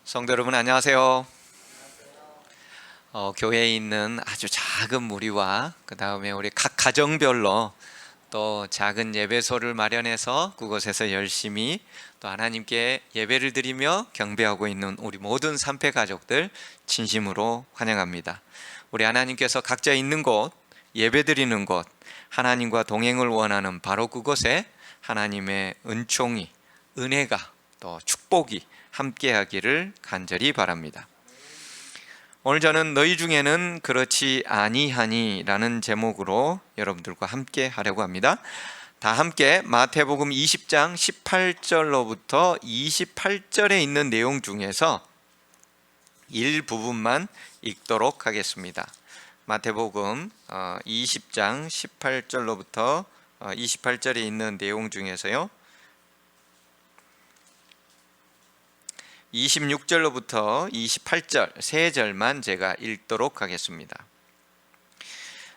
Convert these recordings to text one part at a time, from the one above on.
성도 여러분 안녕하세요. 교회에 있는 아주 작은 무리와 그 다음에 우리 각 가정별로 또 작은 예배소를 마련해서 그곳에서 열심히 또 하나님께 예배를 드리며 경배하고 있는 우리 모든 삼패 가족들 진심으로 환영합니다. 우리 하나님께서 각자 있는 곳, 예배 드리는 곳, 하나님과 동행을 원하는 바로 그곳에 하나님의 은총이, 은혜가 또 축복이 함께하기를 간절히 바랍니다. 오늘 저는 너희 중에는 그렇지 아니하니 라는 제목으로 여러분들과 함께 하려고 합니다. 다 함께 마태복음 20장 18절로부터 28절에 있는 내용 중에서 일부분만 읽도록 하겠습니다. 마태복음 20장 18절로부터 28절에 있는 내용 중에서요 26절로부터 28절 세 절만 제가 읽도록 하겠습니다.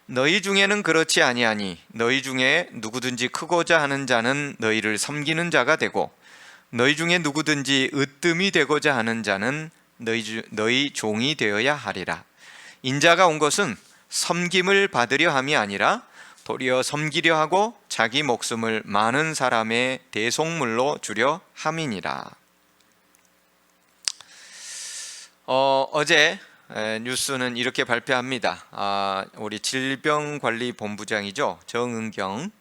너희 중에는 그렇지 아니하니 너희 중에 누구든지 크고자 하는 자는 너희를 섬기는 자가 되고 너희 중에 누구든지 으뜸이 되고자 하는 자는 너희 종이 되어야 하리라. 인자가 온 것은 섬김을 받으려 함이 아니라 도리어 섬기려 하고 자기 목숨을 많은 사람의 대속물로 주려 함이니라. 어제 뉴스는 이렇게 발표합니다. 우리 질병관리본부장이죠, 정은경.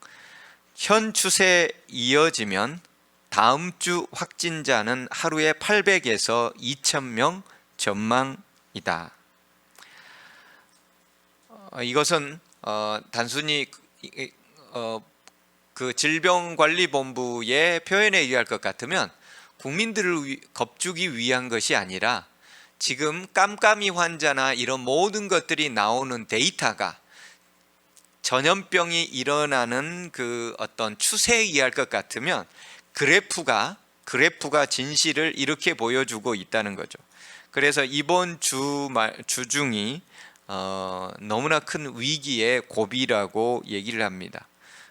현 추세 이어지면 다음 주 확진자는 하루에 800에서 2000명 전망이다. 이것은 단순히 그 질병관리본부의 표현에 의할 것 같으면 국민들을 겁주기 위한 것이 아니라 지금 깜깜이 환자나 이런 모든 것들이 나오는 데이터가 전염병이 일어나는 그 어떤 추세에 의할 것 같으면 그래프가 진실을 이렇게 보여주고 있다는 거죠. 그래서 이번 주 중이 너무나 큰 위기의 고비라고 얘기를 합니다.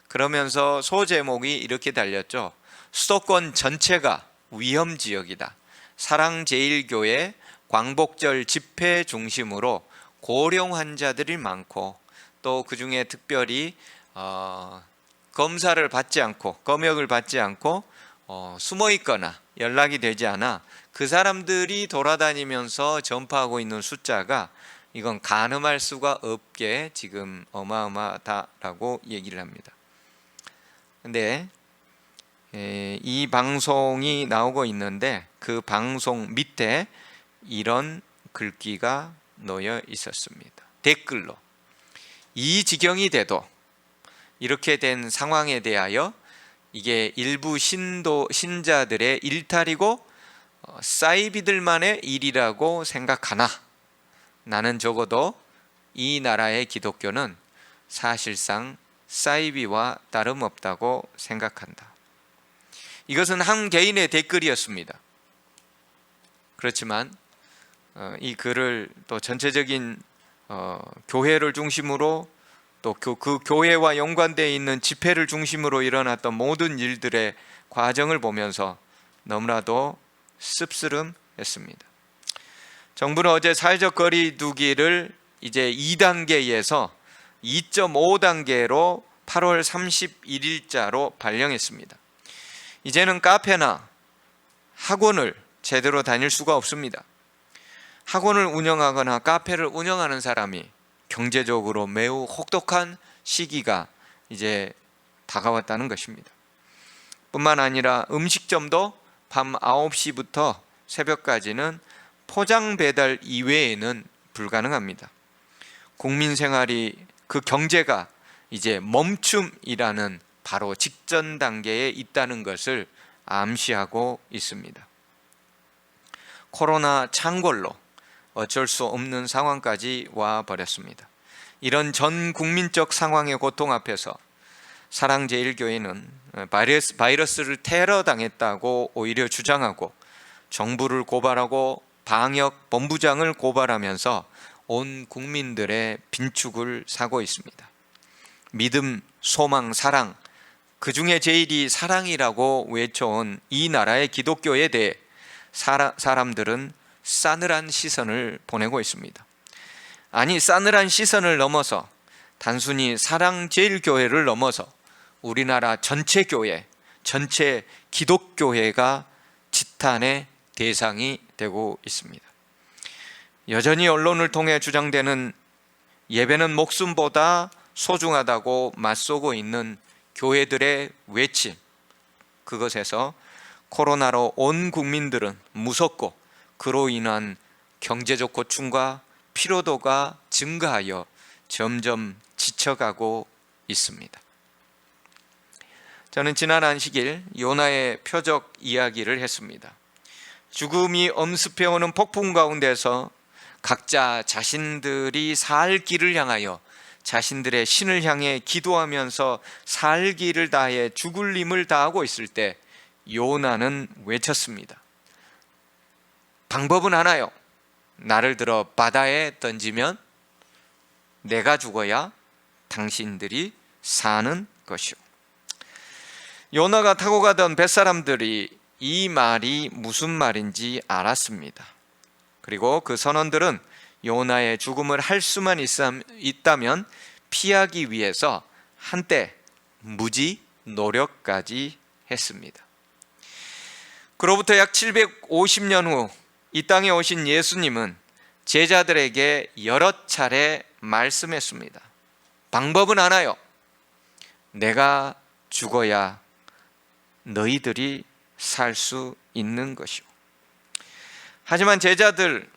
그러면서 소제목이 이렇게 달렸죠. 수도권 전체가 위험지역이다. 사랑제일교회 광복절 집회 중심으로 고령 환자들이 많고 또 그 중에 특별히 검사를 받지 않고 검역을 받지 않고 숨어 있거나 연락이 되지 않아 그 사람들이 돌아다니면서 전파하고 있는 숫자가 이건 가늠할 수가 없게 지금 어마어마하다라고 얘기를 합니다. 근데 이 방송이 나오고 있는데 그 방송 밑에 이런 글귀가 놓여 있었습니다. 댓글로 이 지경이 돼도 이렇게 된 상황에 대하여 이게 일부 신자들의 일탈이고 사이비들만의 일이라고 생각하나 나는 적어도 이 나라의 기독교는 사실상 사이비와 다름없다고 생각한다. 이것은 한 개인의 댓글이었습니다. 그렇지만 이 글을 또 전체적인 교회를 중심으로 또 그 교회와 연관되어 있는 집회를 중심으로 일어났던 모든 일들의 과정을 보면서 너무나도 씁쓸했습니다. 정부는 어제 사회적 거리 두기를 이제 2단계에서 2.5단계로 8월 31일자로 발령했습니다. 이제는 카페나 학원을 제대로 다닐 수가 없습니다. 학원을 운영하거나 카페를 운영하는 사람이 경제적으로 매우 혹독한 시기가 이제 다가왔다는 것입니다. 뿐만 아니라 음식점도 밤 9시부터 새벽까지는 포장 배달 이외에는 불가능합니다. 국민 생활이 그 경제가 이제 멈춤이라는 바로 직전 단계에 있다는 것을 암시하고 있습니다. 코로나 창궐로 어쩔 수 없는 상황까지 와버렸습니다. 이런 전 국민적 상황의 고통 앞에서 사랑제일교회는 바이러스를 테러당했다고 오히려 주장하고 정부를 고발하고 방역본부장을 고발하면서 온 국민들의 빈축을 사고 있습니다. 믿음, 소망, 사랑, 그 중에 제일이 사랑이라고 외쳐온 이 나라의 기독교에 대해 사람들은 싸늘한 시선을 보내고 있습니다. 아니, 싸늘한 시선을 넘어서 단순히 사랑제일교회를 넘어서 우리나라 전체 교회, 전체 기독교회가 지탄의 대상이 되고 있습니다. 여전히 언론을 통해 주장되는 예배는 목숨보다 소중하다고 맞서고 있는 교회들의 외침, 그것에서 코로나로 온 국민들은 무섭고 그로 인한 경제적 고충과 피로도가 증가하여 점점 지쳐가고 있습니다. 저는 지난 안식일 요나의 표적 이야기를 했습니다. 죽음이 엄습해오는 폭풍 가운데서 각자 자신들이 살 길을 향하여 자신들의 신을 향해 기도하면서 살기를 다해 죽을 힘을 다하고 있을 때 요나는 외쳤습니다. 방법은 하나요. 나를 들어 바다에 던지면 내가 죽어야 당신들이 사는 것이오. 요나가 타고 가던 뱃사람들이 이 말이 무슨 말인지 알았습니다. 그리고 그 선원들은 요나의 죽음을 할 수만 있다면 피하기 위해서 한때 무지 노력까지 했습니다. 그로부터 약 750년 후 이 땅에 오신 예수님은 제자들에게 여러 차례 말씀했습니다. 방법은 하나요. 내가 죽어야 너희들이 살 수 있는 것이오. 하지만 제자들,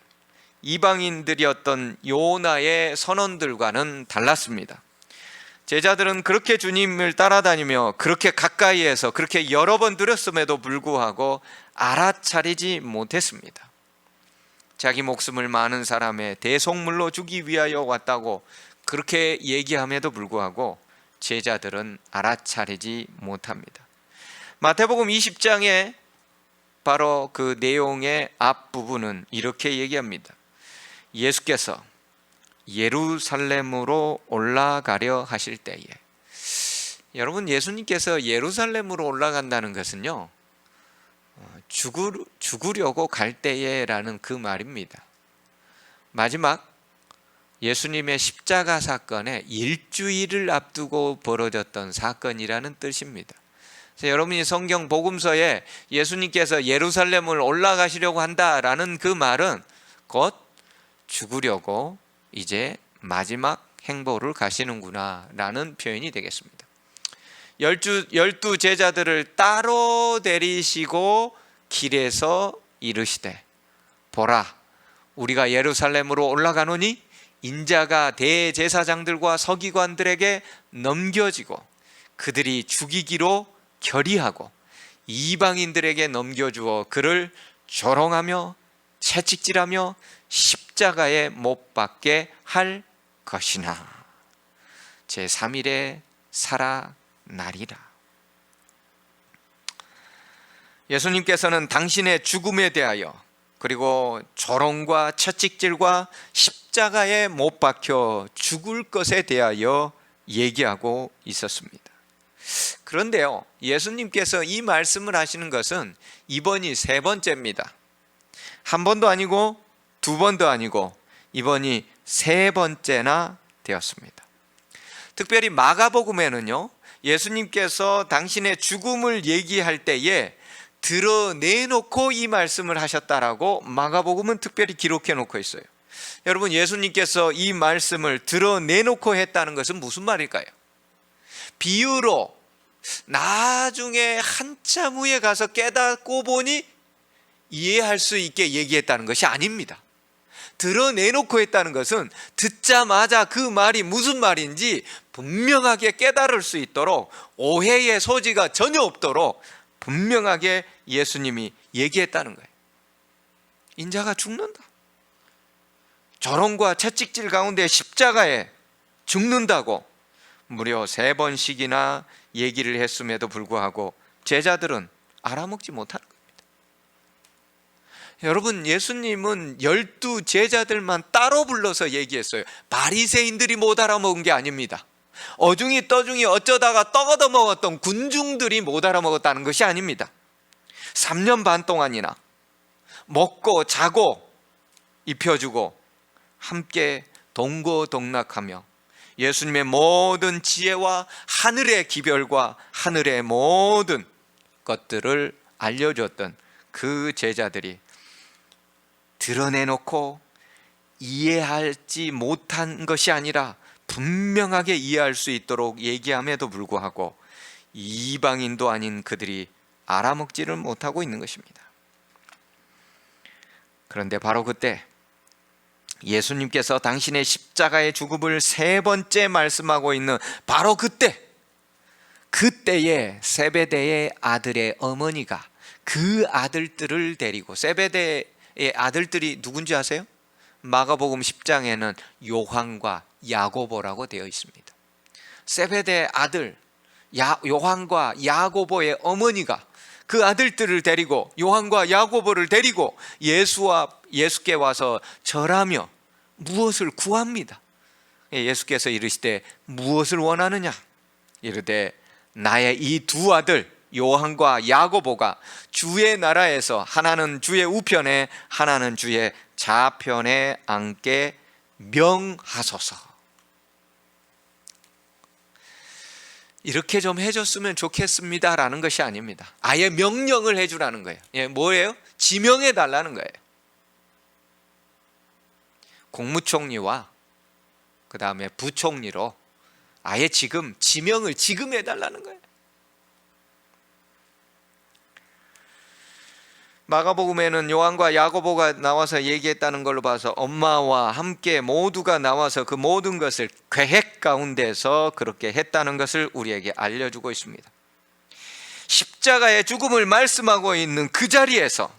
이방인들이었던 요나의 선원들과는 달랐습니다. 제자들은 그렇게 주님을 따라다니며 그렇게 가까이에서 그렇게 여러 번 들었음에도 불구하고 알아차리지 못했습니다. 자기 목숨을 많은 사람의 대속물로 주기 위하여 왔다고 그렇게 얘기함에도 불구하고 제자들은 알아차리지 못합니다. 마태복음 20장에 바로 그 내용의 앞부분은 이렇게 얘기합니다. 예수께서 예루살렘으로 올라가려 하실 때에, 여러분, 예수님께서 예루살렘으로 올라간다는 것은요, 죽으려고 갈 때에라는 그 말입니다. 마지막 예수님의 십자가 사건에 일주일을 앞두고 벌어졌던 사건이라는 뜻입니다. 그래서 여러분이 성경 복음서에 예수님께서 예루살렘을 올라가시려고 한다라는 그 말은 곧 죽으려고 이제 마지막 행보를 가시는구나 라는 표현이 되겠습니다. 열두 제자들을 따로 데리시고 길에서 이르시되, 보라, 우리가 예루살렘으로 올라가노니 인자가 대제사장들과 서기관들에게 넘겨지고 그들이 죽이기로 결의하고 이방인들에게 넘겨주어 그를 조롱하며 채찍질하며 십자가에 못 박게 할 것이나 제3일에 살아나리라. 예수님께서는 당신의 죽음에 대하여, 그리고 조롱과 채찍질과 십자가에 못 박혀 죽을 것에 대하여 얘기하고 있었습니다. 그런데요, 예수님께서 이 말씀을 하시는 것은 이번이 세 번째입니다. 한 번도 아니고 두 번도 아니고 이번이 세 번째나 되었습니다. 특별히 마가복음에는요, 예수님께서 당신의 죽음을 얘기할 때에 드러내놓고 이 말씀을 하셨다라고 마가복음은 특별히 기록해 놓고 있어요. 여러분, 예수님께서 이 말씀을 드러내놓고 했다는 것은 무슨 말일까요? 비유로 나중에 한참 후에 가서 깨닫고 보니 이해할 수 있게 얘기했다는 것이 아닙니다. 드러내놓고 했다는 것은 듣자마자 그 말이 무슨 말인지 분명하게 깨달을 수 있도록, 오해의 소지가 전혀 없도록 분명하게 예수님이 얘기했다는 거예요. 인자가 죽는다, 조롱과 채찍질 가운데 십자가에 죽는다고 무려 3번씩이나 얘기를 했음에도 불구하고 제자들은 알아먹지 못하는 겁니다. 여러분, 예수님은 12 제자들만 따로 불러서 얘기했어요. 바리새인들이 못 알아먹은 게 아닙니다. 어중이 떠중이 어쩌다가 떡 얻어 먹었던 군중들이 못 알아먹었다는 것이 아닙니다. 3년 반 동안이나 먹고 자고 입혀주고 함께 동고동락하며 예수님의 모든 지혜와 하늘의 기별과 하늘의 모든 것들을 알려줬던 그 제자들이 드러내놓고 이해하지 못한 것이 아니라 분명하게 이해할 수 있도록 얘기함에도 불구하고 이방인도 아닌 그들이 알아먹지를 못하고 있는 것입니다. 그런데 바로 그때 예수님께서 당신의 십자가의 죽음을 3번째 말씀하고 있는 바로 그때에 세베대의 아들의 어머니가 그 아들들을 데리고, 세베대의 아들들이 누군지 아세요? 마가복음 10장에는 요한과 야고보라고 되어 있습니다. 세베대의 아들 요한과 야고보의 어머니가 그 아들들을 데리고, 요한과 야고보를 데리고 예수께 와서 절하며 무엇을 구합니다. 예수께서 이르시되 무엇을 원하느냐? 이르되 나의 이 2 아들 요한과 야고보가 주의 나라에서 하나는 주의 우편에 하나는 주의 좌편에 앉게 명하소서. 이렇게 좀 해줬으면 좋겠습니다 라는 것이 아닙니다. 아예 명령을 해주라는 거예요. 뭐예요? 지명해 달라는 거예요. 국무총리와 그 다음에 부총리로 아예 지금 지명을 지금 해달라는 거예요. 마가복음에는 요한과 야고보가 나와서 얘기했다는 걸로 봐서 엄마와 함께 모두가 나와서 그 모든 것을 계획 가운데서 그렇게 했다는 것을 우리에게 알려주고 있습니다. 십자가의 죽음을 말씀하고 있는 그 자리에서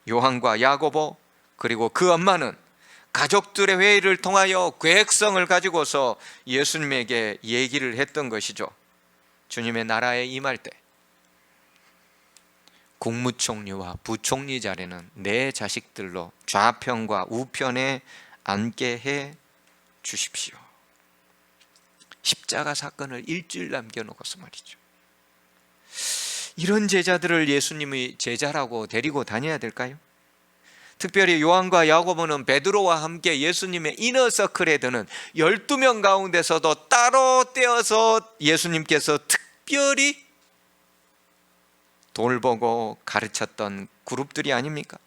요한과 야고보 그리고 그 엄마는 가족들의 회의를 통하여 계획성을 가지고서 예수님에게 얘기를 했던 것이죠. 주님의 나라에 임할 때 국무총리와 부총리 자리는 내 자식들로 좌편과 우편에 앉게 해 주십시오. 십자가 사건을 일주일 남겨놓고서 말이죠. 이런 제자들을 예수님의 제자라고 데리고 다녀야 될까요? 특별히 요한과 야고보는 베드로와 함께 예수님의 이너서클에 드는 12명 가운데서도 따로 떼어서 예수님께서 특별히 돌보고 가르쳤던 그룹들이 아닙니까?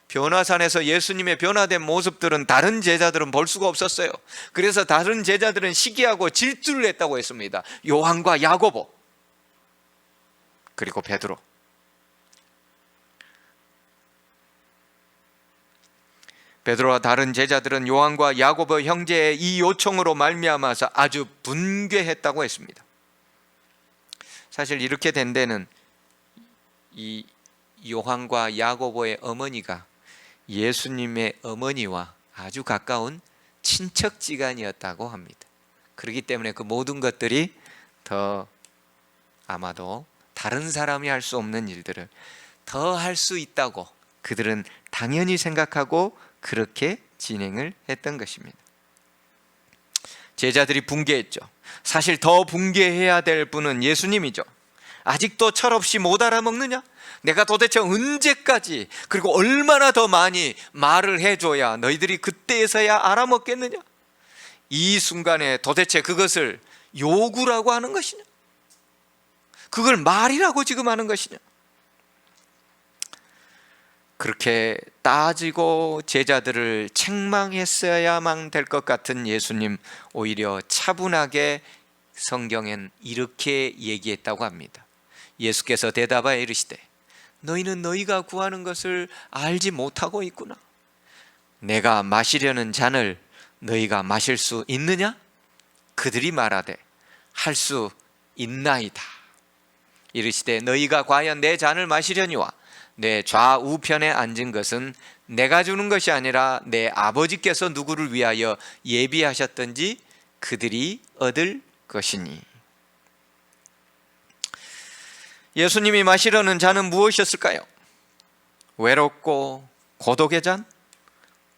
변화산에서 예수님의 변화된 모습들은 다른 제자들은 볼 수가 없었어요. 그래서 다른 제자들은 시기하고 질투를 했다고 했습니다. 요한과 야고보 그리고 베드로. 베드로와 다른 제자들은 요한과 야고보 형제의 이 요청으로 말미암아서 아주 분개했다고 했습니다. 사실 이렇게 된 데는 이 요한과 야고보의 어머니가 예수님의 어머니와 아주 가까운 친척지간이었다고 합니다. 그렇기 때문에 그 모든 것들이 더 아마도 다른 사람이 할 수 없는 일들을 더 할 수 있다고 그들은 당연히 생각하고 그렇게 진행을 했던 것입니다. 제자들이 분개했죠. 사실 더 분개해야 될 분은 예수님이죠. 아직도 철없이 못 알아먹느냐? 내가 도대체 언제까지 그리고 얼마나 더 많이 말을 해줘야 너희들이 그때에서야 알아먹겠느냐? 이 순간에 도대체 그것을 요구라고 하는 것이냐? 그걸 말이라고 지금 하는 것이냐? 그렇게 따지고 제자들을 책망했어야만 될 것 같은 예수님, 오히려 차분하게 성경엔 이렇게 얘기했다고 합니다. 예수께서 대답하여 이르시되 너희는 너희가 구하는 것을 알지 못하고 있구나. 내가 마시려는 잔을 너희가 마실 수 있느냐? 그들이 말하되 할 수 있나이다. 이르시되 너희가 과연 내 잔을 마시려니와 내 좌우편에 앉은 것은 내가 주는 것이 아니라 내 아버지께서 누구를 위하여 예비하셨던지 그들이 얻을 것이니. 예수님이 마시려는 잔은 무엇이었을까요? 외롭고 고독의 잔,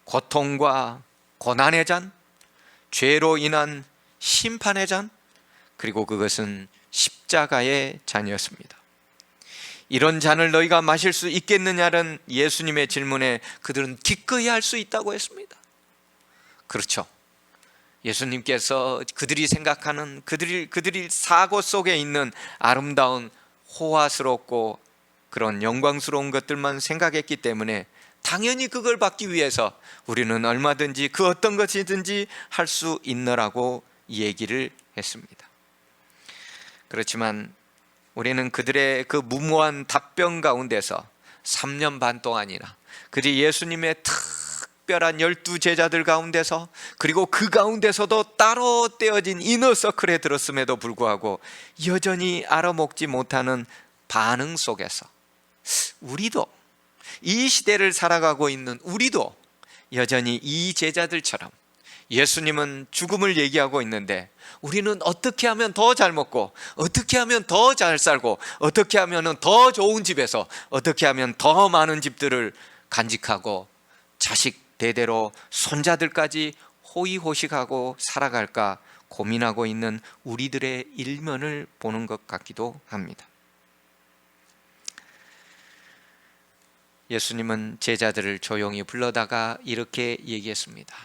고통과 고난의 잔, 죄로 인한 심판의 잔, 그리고 그것은 십자가의 잔이었습니다. 이런 잔을 너희가 마실 수 있겠느냐는 예수님의 질문에 그들은 기꺼이 할 수 있다고 했습니다. 그렇죠. 예수님께서 그들이 생각하는 그들이 사고 속에 있는 아름다운 호화스럽고 그런 영광스러운 것들만 생각했기 때문에 당연히 그걸 받기 위해서 우리는 얼마든지 그 어떤 것이든지 할 수 있노라고 얘기를 했습니다. 그렇지만 우리는 그들의 그 무모한 답변 가운데서 3년 반 동안이나 그들이 예수님의 특별한 12 제자들 가운데서, 그리고 그 가운데서도 따로 떼어진 이너서클에 들었음에도 불구하고 여전히 알아먹지 못하는 반응 속에서 우리도, 이 시대를 살아가고 있는 우리도 여전히 이 제자들처럼 예수님은 죽음을 얘기하고 있는데 우리는 어떻게 하면 더 잘 먹고, 어떻게 하면 더 잘 살고, 어떻게 하면 더 좋은 집에서, 어떻게 하면 더 많은 집들을 간직하고 자식 대대로 손자들까지 호의호식하고 살아갈까 고민하고 있는 우리들의 일면을 보는 것 같기도 합니다. 예수님은 제자들을 조용히 불러다가 이렇게 얘기했습니다.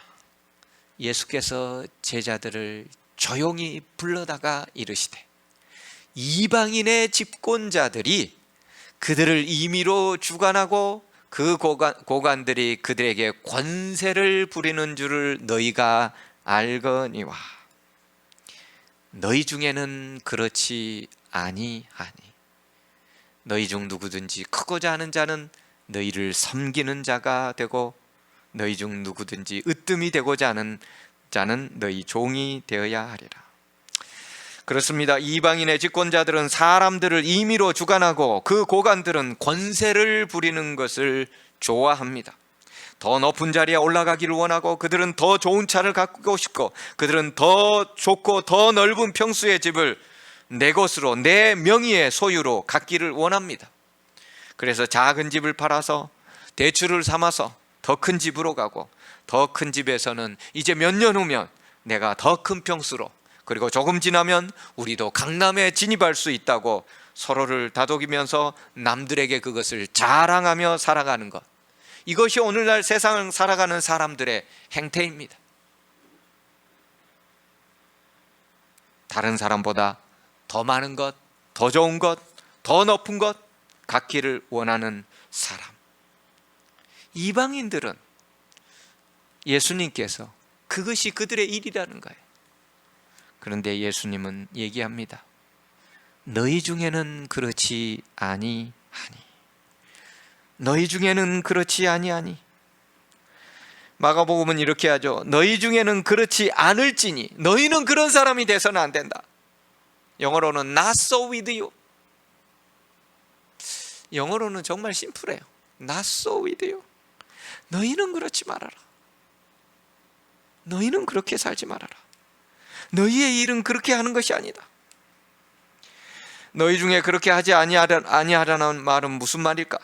예수께서 제자들을 조용히 불러다가 이르시되 이방인의 집권자들이 그들을 임의로 주관하고 그 고관들이 그들에게 권세를 부리는 줄을 너희가 알거니와 너희 중에는 그렇지 아니하니 너희 중 누구든지 크고자 하는 자는 너희를 섬기는 자가 되고 너희 중 누구든지 으뜸이 되고자 하는 자는 너희 종이 되어야 하리라. 그렇습니다. 이방인의 집권자들은 사람들을 임의로 주관하고 그 고관들은 권세를 부리는 것을 좋아합니다. 더 높은 자리에 올라가기를 원하고 그들은 더 좋은 차를 갖고 싶고 그들은 더 좋고 더 넓은 평수의 집을 내 것으로, 내 명의의 소유로 갖기를 원합니다. 그래서 작은 집을 팔아서 대출을 삼아서 더 큰 집으로 가고, 더 큰 집에서는 이제 몇 년 후면 내가 더 큰 평수로, 그리고 조금 지나면 우리도 강남에 진입할 수 있다고 서로를 다독이면서 남들에게 그것을 자랑하며 살아가는 것, 이것이 오늘날 세상을 살아가는 사람들의 행태입니다. 다른 사람보다 더 많은 것, 더 좋은 것, 더 높은 것 갖기를 원하는 사람. 이방인들은 예수님께서 그것이 그들의 일이라는 거예요. 그런데 예수님은 얘기합니다. 너희 중에는 그렇지 아니하니, 너희 중에는 그렇지 아니하니. 마가복음은 이렇게 하죠. 너희 중에는 그렇지 않을지니, 너희는 그런 사람이 돼서는 안 된다. 영어로는 not so with you. 영어로는 정말 심플해요. not so with you. 너희는 그렇지 말아라. 너희는 그렇게 살지 말아라. 너희의 일은 그렇게 하는 것이 아니다. 너희 중에 그렇게 하지 아니하라는 말은 무슨 말일까?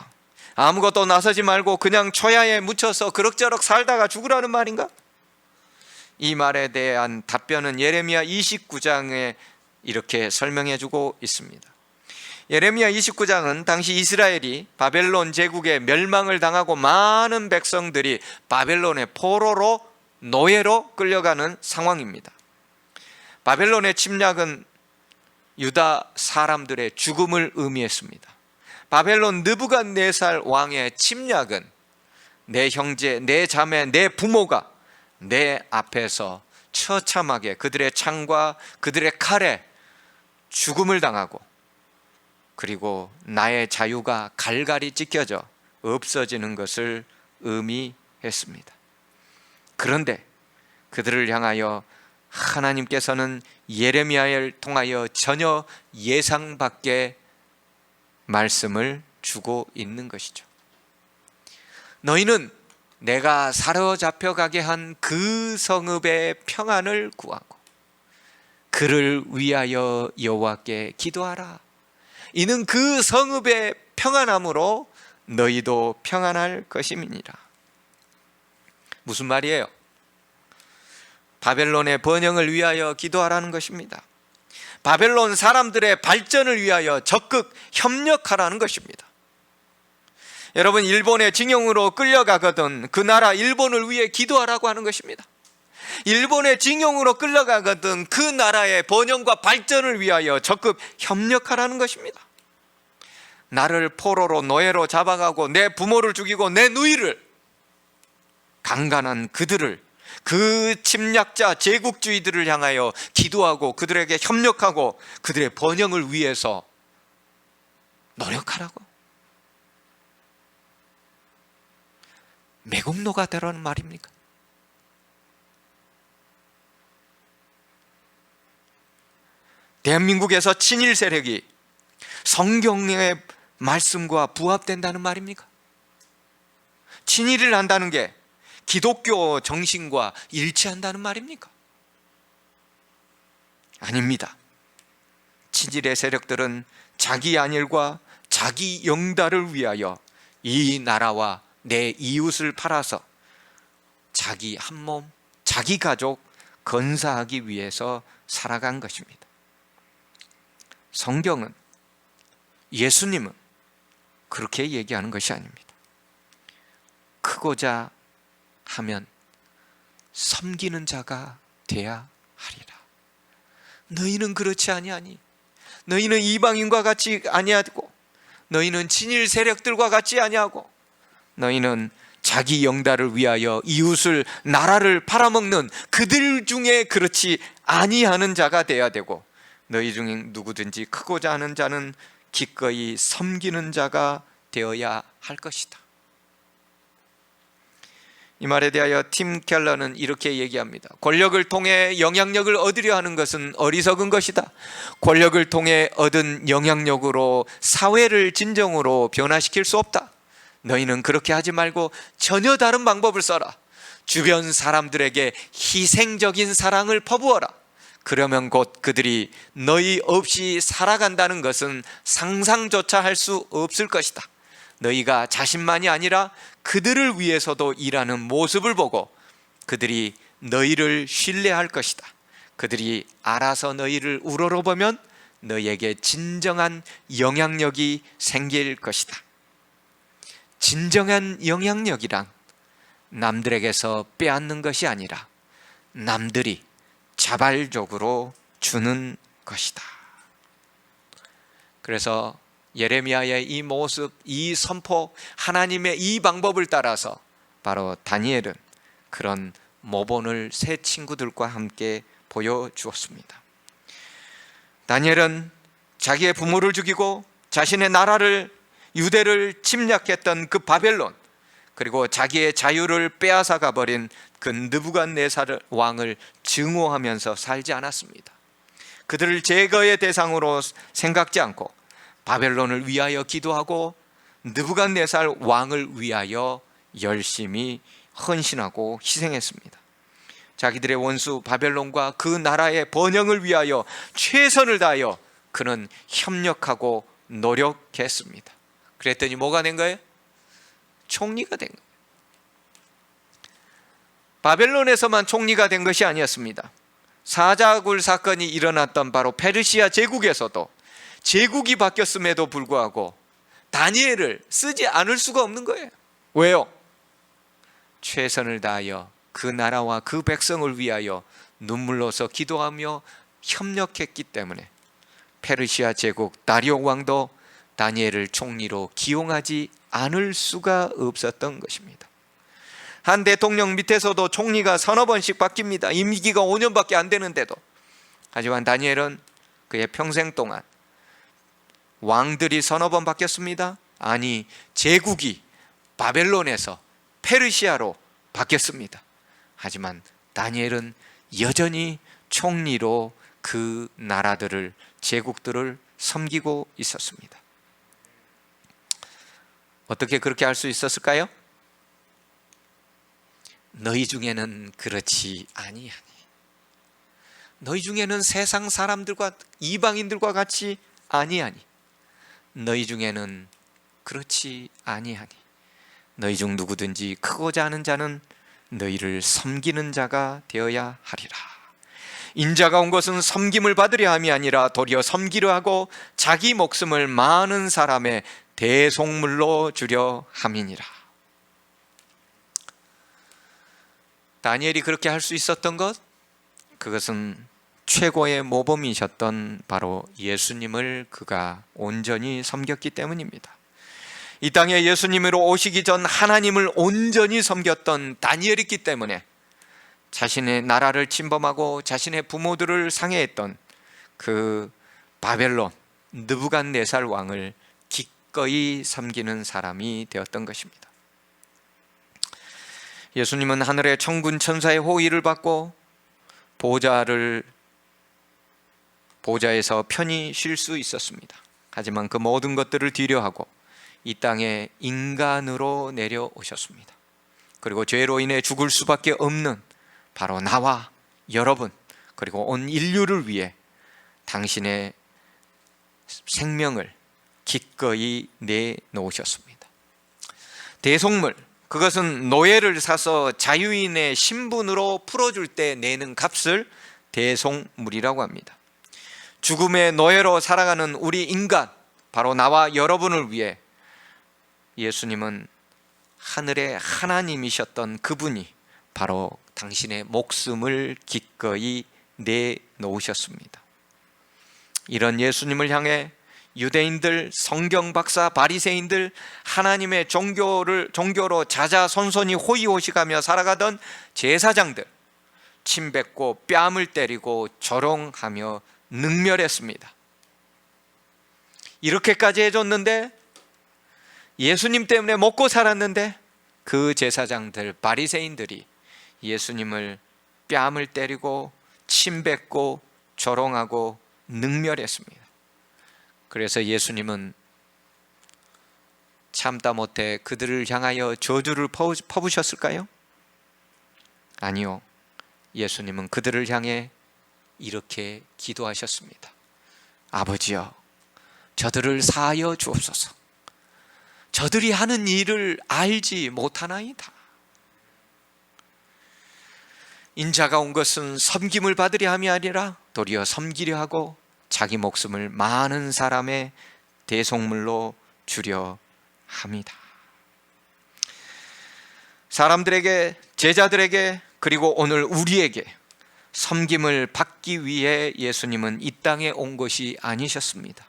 아무것도 나서지 말고 그냥 초야에 묻혀서 그럭저럭 살다가 죽으라는 말인가? 이 말에 대한 답변은 예레미야 29장에 이렇게 설명해 주고 있습니다. 예레미야 29장은 당시 이스라엘이 바벨론 제국의 멸망을 당하고 많은 백성들이 바벨론의 포로로, 노예로 끌려가는 상황입니다. 바벨론의 침략은 유다 사람들의 죽음을 의미했습니다. 바벨론 느부갓네살 왕의 침략은 내 형제, 내 자매, 내 부모가 내 앞에서 처참하게 그들의 창과 그들의 칼에 죽음을 당하고, 그리고 나의 자유가 갈갈이 찢겨져 없어지는 것을 의미했습니다. 그런데 그들을 향하여 하나님께서는 예레미야를 통하여 전혀 예상 밖의 말씀을 주고 있는 것이죠. 너희는 내가 사로잡혀가게 한 그 성읍의 평안을 구하고 그를 위하여 여호와께 기도하라. 이는 그 성읍의 평안함으로 너희도 평안할 것임이니라. 무슨 말이에요? 바벨론의 번영을 위하여 기도하라는 것입니다. 바벨론 사람들의 발전을 위하여 적극 협력하라는 것입니다. 여러분, 일본의 징용으로 끌려가거든 그 나라 일본을 위해 기도하라고 하는 것입니다. 일본의 징용으로 끌려가거든 그 나라의 번영과 발전을 위하여 적극 협력하라는 것입니다. 나를 포로로 노예로 잡아가고 내 부모를 죽이고 내 누이를, 강간한 그들을, 그 침략자 제국주의들을 향하여 기도하고 그들에게 협력하고 그들의 번영을 위해서 노력하라고. 매국노가 되라는 말입니까? 대한민국에서 친일 세력이 성경의 말씀과 부합된다는 말입니까? 친일을 한다는 게 기독교 정신과 일치한다는 말입니까? 아닙니다. 친일의 세력들은 자기 안일과 자기 영달을 위하여 이 나라와 내 이웃을 팔아서 자기 한몸, 자기 가족 건사하기 위해서 살아간 것입니다. 성경은, 예수님은 그렇게 얘기하는 것이 아닙니다. 크고자 하면 섬기는 자가 돼야 하리라. 너희는 그렇지 아니하니, 너희는 이방인과 같이 아니하고, 너희는 친일 세력들과 같이 아니하고, 너희는 자기 영달을 위하여 이웃을, 나라를 팔아먹는 그들 중에 그렇지 아니하는 자가 돼야 되고, 너희 중에 누구든지 크고자 하는 자는 기꺼이 섬기는 자가 되어야 할 것이다. 이 말에 대하여 팀 켈러는 이렇게 얘기합니다. 권력을 통해 영향력을 얻으려 하는 것은 어리석은 것이다. 권력을 통해 얻은 영향력으로 사회를 진정으로 변화시킬 수 없다. 너희는 그렇게 하지 말고 전혀 다른 방법을 써라. 주변 사람들에게 희생적인 사랑을 퍼부어라. 그러면 곧 그들이 너희 없이 살아간다는 것은 상상조차 할 수 없을 것이다. 너희가 자신만이 아니라 그들을 위해서도 일하는 모습을 보고 그들이 너희를 신뢰할 것이다. 그들이 알아서 너희를 우러러보면 너희에게 진정한 영향력이 생길 것이다. 진정한 영향력이란 남들에게서 빼앗는 것이 아니라 남들이 자발적으로 주는 것이다. 그래서 예레미야의 이 모습, 이 선포, 하나님의 이 방법을 따라서 바로 다니엘은 그런 모본을 새 친구들과 함께 보여주었습니다. 다니엘은 자기의 부모를 죽이고 자신의 나라를, 유대를 침략했던 그 바벨론, 그리고 자기의 자유를 빼앗아 가버린 그 느부갓네살 왕을 증오하면서 살지 않았습니다. 그들을 제거의 대상으로 생각지 않고 바벨론을 위하여 기도하고 느부갓네살 왕을 위하여 열심히 헌신하고 희생했습니다. 자기들의 원수 바벨론과 그 나라의 번영을 위하여 최선을 다하여 그는 협력하고 노력했습니다. 그랬더니 뭐가 된 거예요? 총리가 된 거예요. 바벨론에서만 총리가 된 것이 아니었습니다. 사자굴 사건이 일어났던 바로 페르시아 제국에서도 제국이 바뀌었음에도 불구하고 다니엘을 쓰지 않을 수가 없는 거예요. 왜요? 최선을 다하여 그 나라와 그 백성을 위하여 눈물로서 기도하며 협력했기 때문에 페르시아 제국 다리오 왕도 다니엘을 총리로 기용하지 않을 수가 없었던 것입니다. 한 대통령 밑에서도 총리가 서너 번씩 바뀝니다. 임기가 5년밖에 안 되는데도. 하지만 다니엘은 그의 평생 동안 왕들이 서너 번 바뀌었습니다. 아니, 제국이 바벨론에서 페르시아로 바뀌었습니다. 하지만 다니엘은 여전히 총리로 그 나라들을, 제국들을 섬기고 있었습니다. 어떻게 그렇게 할 수 있었을까요? 너희 중에는 그렇지 아니하니, 너희 중에는 세상 사람들과 이방인들과 같이 아니하니, 너희 중에는 그렇지 아니하니, 너희 중 누구든지 크고자 하는 자는 너희를 섬기는 자가 되어야 하리라. 인자가 온 것은 섬김을 받으려 함이 아니라 도리어 섬기려 하고 자기 목숨을 많은 사람의 대속물로 주려 함이니라. 다니엘이 그렇게 할 수 있었던 것, 그것은 최고의 모범이셨던 바로 예수님을 그가 온전히 섬겼기 때문입니다. 이 땅에 예수님으로 오시기 전 하나님을 온전히 섬겼던 다니엘이기 때문에 자신의 나라를 침범하고 자신의 부모들을 상해했던 그 바벨론 느부갓네살 왕을 기꺼이 섬기는 사람이 되었던 것입니다. 예수님은 하늘의 천군 천사의 호의를 받고 보좌에서 편히 쉴 수 있었습니다. 하지만 그 모든 것들을 뒤려하고 이 땅에 인간으로 내려오셨습니다. 그리고 죄로 인해 죽을 수밖에 없는 바로 나와 여러분 그리고 온 인류를 위해 당신의 생명을 기꺼이 내놓으셨습니다. 대속물, 그것은 노예를 사서 자유인의 신분으로 풀어줄 때 내는 값을 대속물이라고 합니다. 죽음의 노예로 살아가는 우리 인간, 바로 나와 여러분을 위해 예수님은 하늘의 하나님이셨던 그분이 바로 당신의 목숨을 기꺼이 내놓으셨습니다. 이런 예수님을 향해 유대인들, 성경 박사, 바리새인들, 하나님의 종교로 자자손손이 호의호식하며 살아가던 제사장들 침뱉고 뺨을 때리고 조롱하며 능멸했습니다. 이렇게까지 해줬는데, 예수님 때문에 먹고 살았는데 그 제사장들, 바리새인들이 예수님을 뺨을 때리고 침뱉고 조롱하고 능멸했습니다. 그래서 예수님은 참다 못해 그들을 향하여 저주를 퍼부으셨을까요? 아니요. 예수님은 그들을 향해 이렇게 기도하셨습니다. 아버지여, 저들을 사하여 주옵소서. 저들이 하는 일을 알지 못하나이다. 인자가 온 것은 섬김을 받으려 함이 아니라 도리어 섬기려 하고 자기 목숨을 많은 사람의 대속물로 주려 합니다. 사람들에게, 제자들에게, 그리고 오늘 우리에게 섬김을 받기 위해 예수님은 이 땅에 온 것이 아니셨습니다.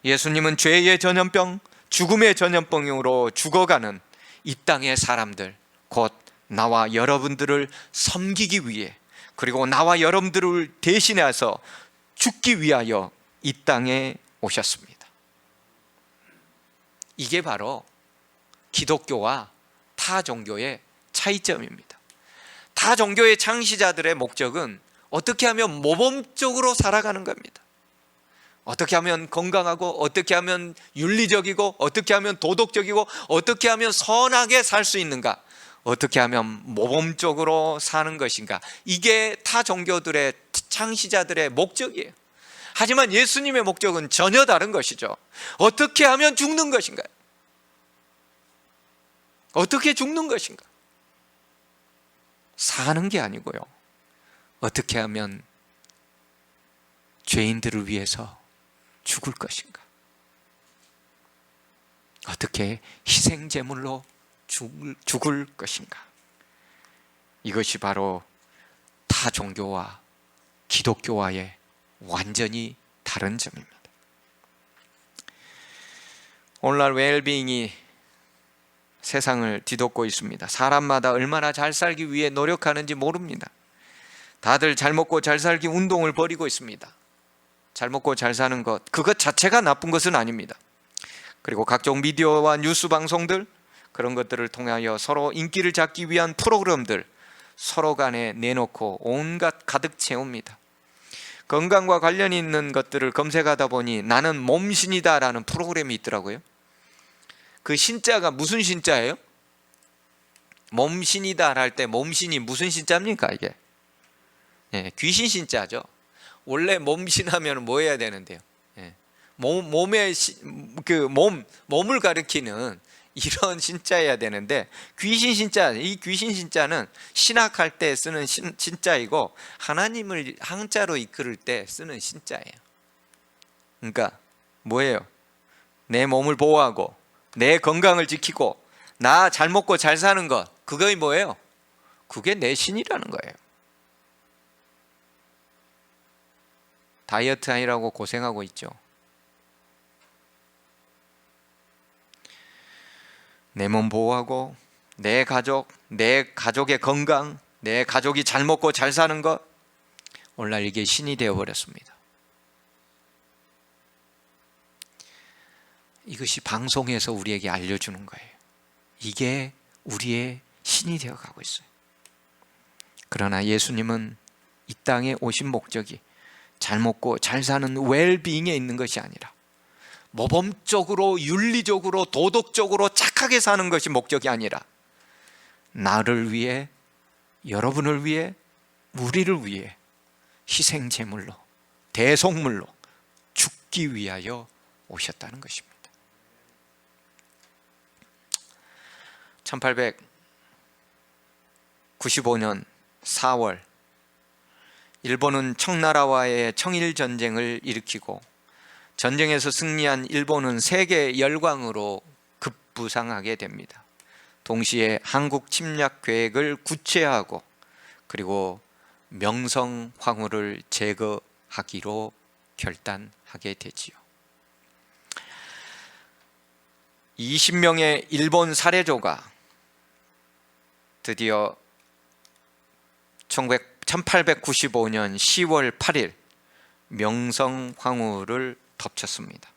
예수님은 죄의 전염병, 죽음의 전염병으로 죽어가는 이 땅의 사람들, 곧 나와 여러분들을 섬기기 위해, 그리고 나와 여러분들을 대신해서 죽기 위하여 이 땅에 오셨습니다. 이게 바로 기독교와 타 종교의 차이점입니다. 타 종교의 창시자들의 목적은 어떻게 하면 모범적으로 살아가는 겁니다. 어떻게 하면 건강하고, 어떻게 하면 윤리적이고, 어떻게 하면 도덕적이고, 어떻게 하면 선하게 살 수 있는가, 어떻게 하면 모범적으로 사는 것인가, 이게 타 종교들의 창시자들의 목적이에요. 하지만 예수님의 목적은 전혀 다른 것이죠. 어떻게 하면 죽는 것인가? 어떻게 죽는 것인가? 사는 게 아니고요, 어떻게 하면 죄인들을 위해서 죽을 것인가? 어떻게 희생제물로 죽을 것인가? 이것이 바로 타 종교와 기독교와의 완전히 다른 점입니다. 오늘날 웰빙이 세상을 뒤덮고 있습니다. 사람마다 얼마나 잘 살기 위해 노력하는지 모릅니다. 다들 잘 먹고 잘 살기 운동을 벌이고 있습니다. 잘 먹고 잘 사는 것, 그것 자체가 나쁜 것은 아닙니다. 그리고 각종 미디어와 뉴스 방송들, 그런 것들을 통하여 서로 인기를 잡기 위한 프로그램들 서로 간에 내놓고 온갖 가득 채웁니다. 건강과 관련이 있는 것들을 검색하다 보니 나는 몸신이다 라는 프로그램이 있더라고요. 그 신자가 무슨 신자예요? 몸신이다 할 때 몸신이 무슨 신자입니까? 이게 귀신 신자죠. 원래 몸신하면 뭐 해야 되는데요? 몸을 가리키는 이런 신자여야 되는데 귀신 신자, 이 귀신 신자는 신학할 때 쓰는 신자이고 하나님을 한자로 이끌을 때 쓰는 신자예요. 그러니까 뭐예요? 내 몸을 보호하고 내 건강을 지키고 나 잘 먹고 잘 사는 것, 그게 뭐예요? 그게 내 신이라는 거예요. 다이어트 하느라고 고생하고 있죠. 내 몸 보호하고 내 가족의 건강, 내 가족이 잘 먹고 잘 사는 것, 오늘날 이게 신이 되어버렸습니다. 이것이 방송에서 우리에게 알려주는 거예요. 이게 우리의 신이 되어가고 있어요. 그러나 예수님은 이 땅에 오신 목적이 잘 먹고 잘 사는 웰빙에 있는 것이 아니라 모범적으로 윤리적으로 도덕적으로 착하게 사는 것이 목적이 아니라 나를 위해, 여러분을 위해, 우리를 위해 희생제물로, 대속물로 죽기 위하여 오셨다는 것입니다. 1895년 4월 일본은 청나라와의 청일전쟁을 일으키고 전쟁에서 승리한 일본은 세계 열강으로 급부상하게 됩니다. 동시에 한국 침략 계획을 구체화하고 그리고 명성황후를 제거하기로 결단하게 되지요. 20명의 일본 살해조가 드디어 1895년 10월 8일 명성황후를 덮쳤습니다.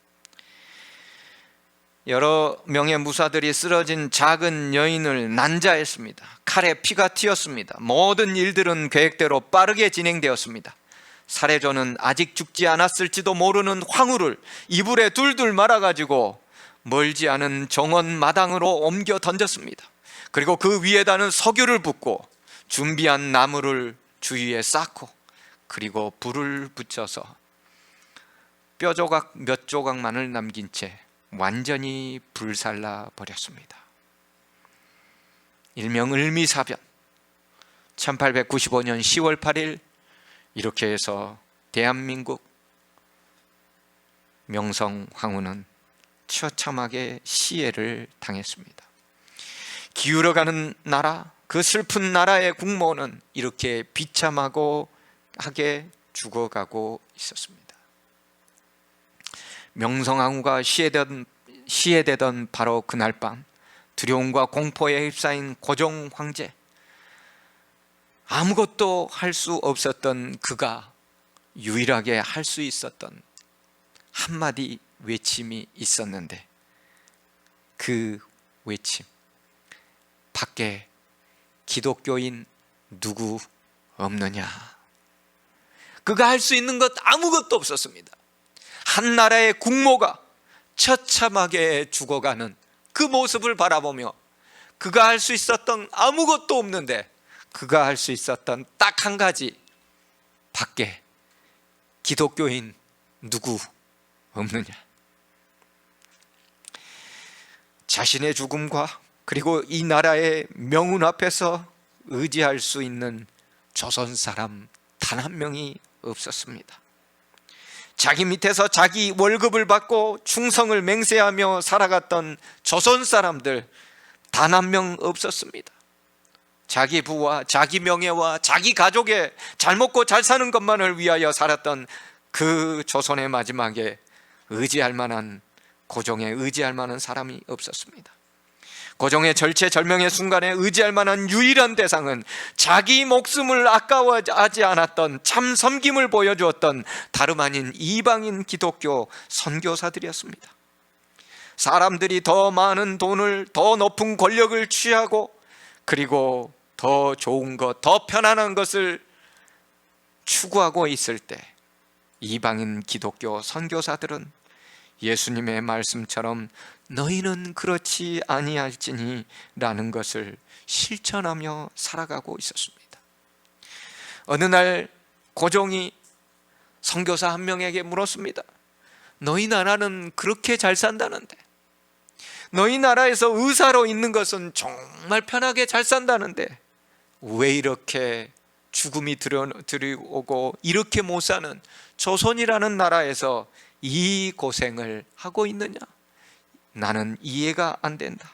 여러 명의 무사들이 쓰러진 작은 여인을 난자했습니다. 칼에 피가 튀었습니다. 모든 일들은 계획대로 빠르게 진행되었습니다. 살해조는 아직 죽지 않았을지도 모르는 황후를 이불에 둘둘 말아가지고 멀지 않은 정원 마당으로 옮겨 던졌습니다. 그리고 그 위에다는 석유를 붓고 준비한 나무를 주위에 쌓고 그리고 불을 붙여서 뼈 조각 몇 조각만을 남긴 채 완전히 불살라 버렸습니다. 일명 을미사변. 1895년 10월 8일 이렇게 해서 대한민국 명성황후는 처참하게 시해를 당했습니다. 기울어가는 나라, 그 슬픈 나라의 국모는 이렇게 비참하고 하게 죽어가고 있었습니다. 명성황후가 시해되던 바로 그날 밤 두려움과 공포에 휩싸인 고종 황제, 아무것도 할 수 없었던 그가 유일하게 할 수 있었던 한마디 외침이 있었는데 그 외침, 밖에 기독교인 누구 없느냐. 그가 할 수 있는 것 아무것도 없었습니다. 한 나라의 국모가 처참하게 죽어가는 그 모습을 바라보며 그가 할 수 있었던 아무것도 없는데 그가 할 수 있었던 딱 한 가지, 밖에 기독교인 누구 없느냐. 자신의 죽음과 그리고 이 나라의 명운 앞에서 의지할 수 있는 조선 사람 단 한 명이 없었습니다. 자기 밑에서 자기 월급을 받고 충성을 맹세하며 살아갔던 조선 사람들 단 한 명 없었습니다. 자기 부와 자기 명예와 자기 가족의 잘 먹고 잘 사는 것만을 위하여 살았던 그 조선의 마지막에 의지할 만한, 고종에 의지할 만한 사람이 없었습니다. 고종의 절체절명의 순간에 의지할 만한 유일한 대상은 자기 목숨을 아까워하지 않았던 참 섬김을 보여주었던 다름 아닌 이방인 기독교 선교사들이었습니다. 사람들이 더 많은 돈을, 더 높은 권력을 취하고 그리고 더 좋은 것, 더 편안한 것을 추구하고 있을 때 이방인 기독교 선교사들은 예수님의 말씀처럼 너희는 그렇지 아니할지니 라는 것을 실천하며 살아가고 있었습니다. 어느 날 고종이 선교사 한 명에게 물었습니다. 너희 나라는 그렇게 잘 산다는데, 너희 나라에서 의사로 있는 것은 정말 편하게 잘 산다는데 왜 이렇게 죽음이 들어오고 이렇게 못 사는 조선이라는 나라에서 이 고생을 하고 있느냐? 나는 이해가 안 된다.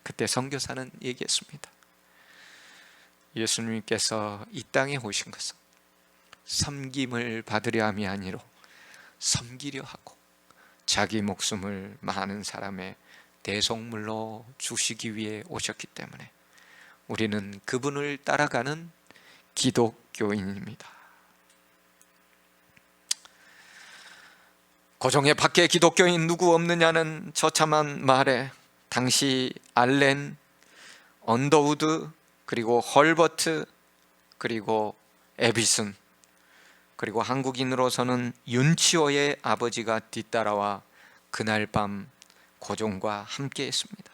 그때 선교사는 얘기했습니다. 예수님께서 이 땅에 오신 것은 섬김을 받으려 함이 아니로 섬기려 하고 자기 목숨을 많은 사람의 대속물로 주시기 위해 오셨기 때문에 우리는 그분을 따라가는 기독교인입니다. 고종의 밖에 기독교인 누구 없느냐는 처참한 말에 당시 알렌, 언더우드, 그리고 헐버트, 그리고 에비슨, 그리고 한국인으로서는 윤치호의 아버지가 뒤따라와 그날 밤 고종과 함께 했습니다.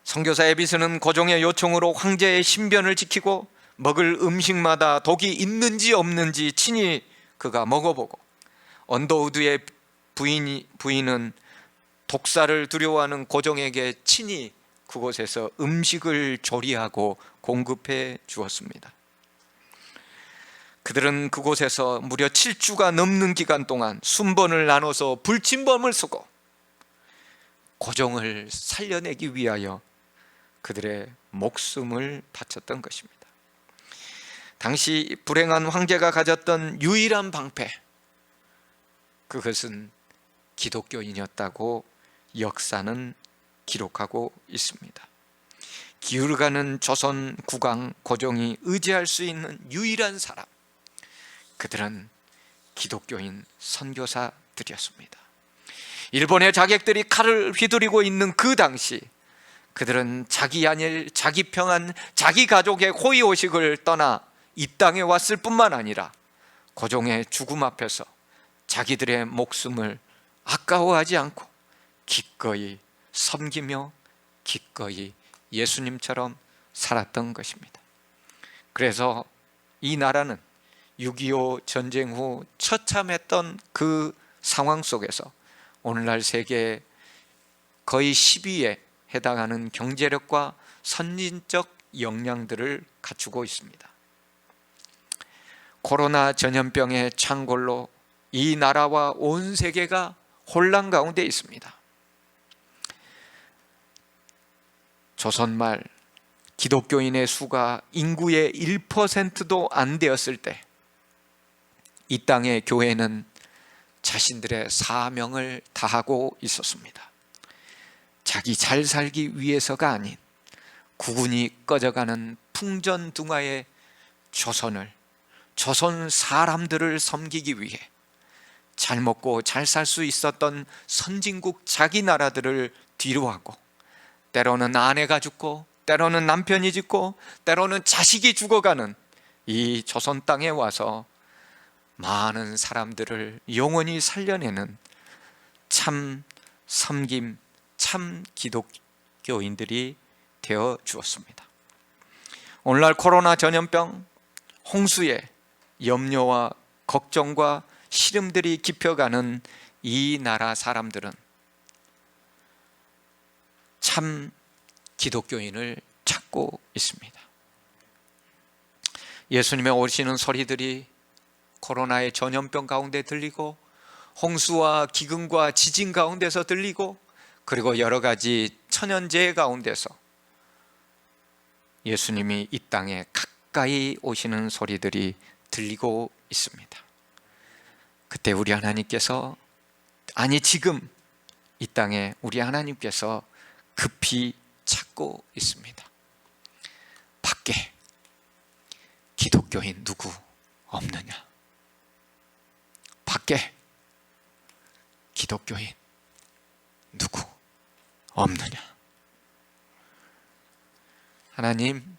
선교사 에비슨은 고종의 요청으로 황제의 신변을 지키고 먹을 음식마다 독이 있는지 없는지 친히 그가 먹어보고, 언더우드의 부인은 독사를 두려워하는 고종에게 친히 그곳에서 음식을 조리하고 공급해 주었습니다. 그들은 그곳에서 무려 7주가 넘는 기간 동안 순번을 나눠서 불침범을 쓰고 고종을 살려내기 위하여 그들의 목숨을 바쳤던 것입니다. 당시 불행한 황제가 가졌던 유일한 방패, 그것은 기독교인이었다고 역사는 기록하고 있습니다. 기울어가는 조선 국왕 고종이 의지할 수 있는 유일한 사람, 그들은 기독교인 선교사들이었습니다. 일본의 자객들이 칼을 휘두르고 있는 그 당시 그들은 자기 안일, 자기 평안, 자기 가족의 호의호식을 떠나 이 땅에 왔을 뿐만 아니라 고종의 죽음 앞에서 자기들의 목숨을 아까워하지 않고 기꺼이 섬기며 기꺼이 예수님처럼 살았던 것입니다. 그래서 이 나라는 6.25 전쟁 후 처참했던 그 상황 속에서 오늘날 세계 거의 10위에 해당하는 경제력과 선진적 역량들을 갖추고 있습니다. 코로나 전염병의 창궐로 이 나라와 온 세계가 혼란 가운데 있습니다. 조선말 기독교인의 수가 인구의 1%도 안 되었을 때 이 땅의 교회는 자신들의 사명을 다하고 있었습니다. 자기 잘 살기 위해서가 아닌 국운이 꺼져가는 풍전등화의 조선을, 조선 사람들을 섬기기 위해 잘 먹고 잘 살 수 있었던 선진국 자기 나라들을 뒤로하고, 때로는 아내가 죽고 때로는 남편이 죽고 때로는 자식이 죽어가는 이 조선 땅에 와서 많은 사람들을 영원히 살려내는 참 섬김, 참 기독교인들이 되어 주었습니다. 오늘날 코로나 전염병, 홍수에 염려와 걱정과 시름들이 깊어가는 이 나라 사람들은 참 기독교인을 찾고 있습니다. 예수님의 오시는 소리들이 코로나의 전염병 가운데 들리고, 홍수와 기근과 지진 가운데서 들리고, 그리고 여러 가지 천연재해 가운데서 예수님이 이 땅에 가까이 오시는 소리들이 들리고 있습니다. 그때 우리 하나님께서, 아니 지금 이 땅에 우리 하나님께서 급히 찾고 있습니다. 밖에 기독교인 누구 없느냐? 밖에 기독교인 누구 없느냐? 하나님,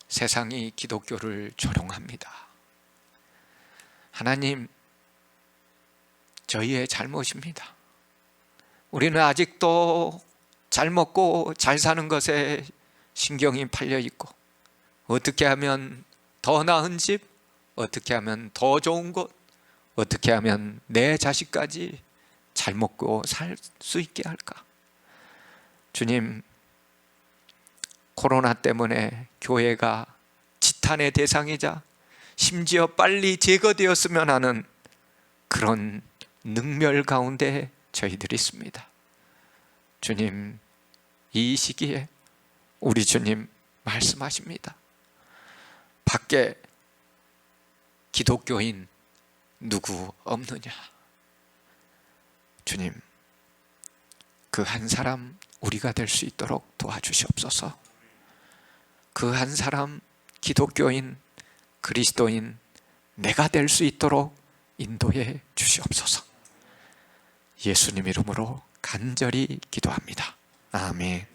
세상이 기독교를 조롱합니다. 하나님, 저희의 잘못입니다. 우리는 아직도 잘 먹고 잘 사는 것에 신경이 팔려 있고, 어떻게 하면 더 나은 집, 어떻게 하면 더 좋은 곳, 어떻게 하면 내 자식까지 잘 먹고 살 수 있게 할까? 주님, 코로나 때문에 교회가 지탄의 대상이자 심지어 빨리 제거되었으면 하는 그런 능멸 가운데 저희들이 있습니다. 주님, 이 시기에 우리 주님 말씀하십니다. 밖에 기독교인 누구 없느냐? 주님, 그 한 사람 우리가 될 수 있도록 도와주시옵소서. 그 한 사람 기독교인, 그리스도인 내가 될 수 있도록 인도해 주시옵소서. 예수님 이름으로 간절히 기도합니다. 아멘.